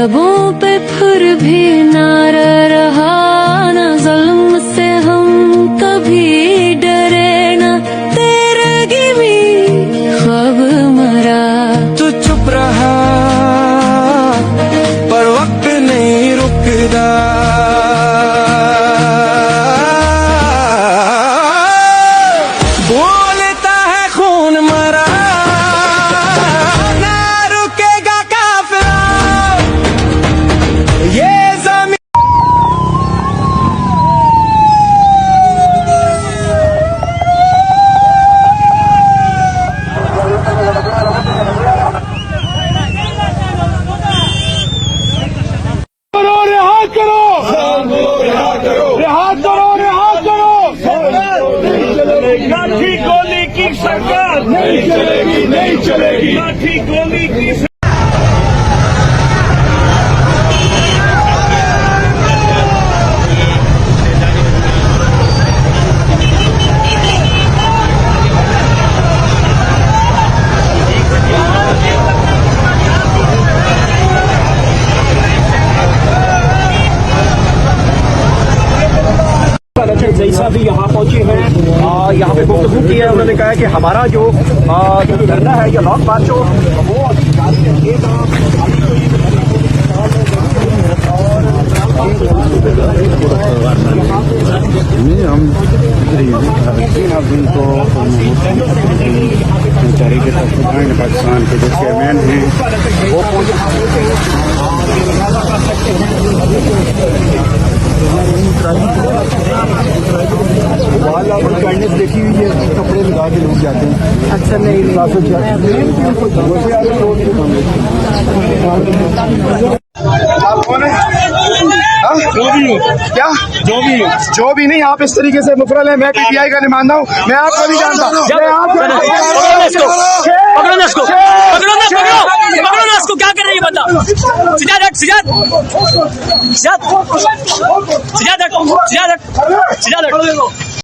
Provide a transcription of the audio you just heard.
लबों पे फिर भी नारा रहा, ना जुल्म से हम कभी डरे, ना तेरे गिमी ख्वाब मरा। तू चुप रहा पर वक्त नहीं रुकदा, बोलता है खून मरा, ना रुकेगा काफिला ये ज़मीन। लाठी गोली की सरकार नहीं चलेगी, नहीं चलेगी। लाठी गोली की जैसा भी यहाँ पहुंचे हैं, यहाँ पे गुफ्तगू की है। उन्होंने कहा है कि हमारा जो धरना है या लॉन्ग मार्च हो वो हम जिनको तहरीक पाकिस्तान के जो चेयरमैन हैं वो काइंडनेस देखी हुई है, कपड़े लगा के लोग जाते हैं। अच्छा नहीं क्या जो भी नहीं, आप इस तरीके से मुफरल है। मैं पीटीआई का नुमाइंदा हूँ, मैं आपको नहीं जानता। क्या कर रही है बंदा? सिजाद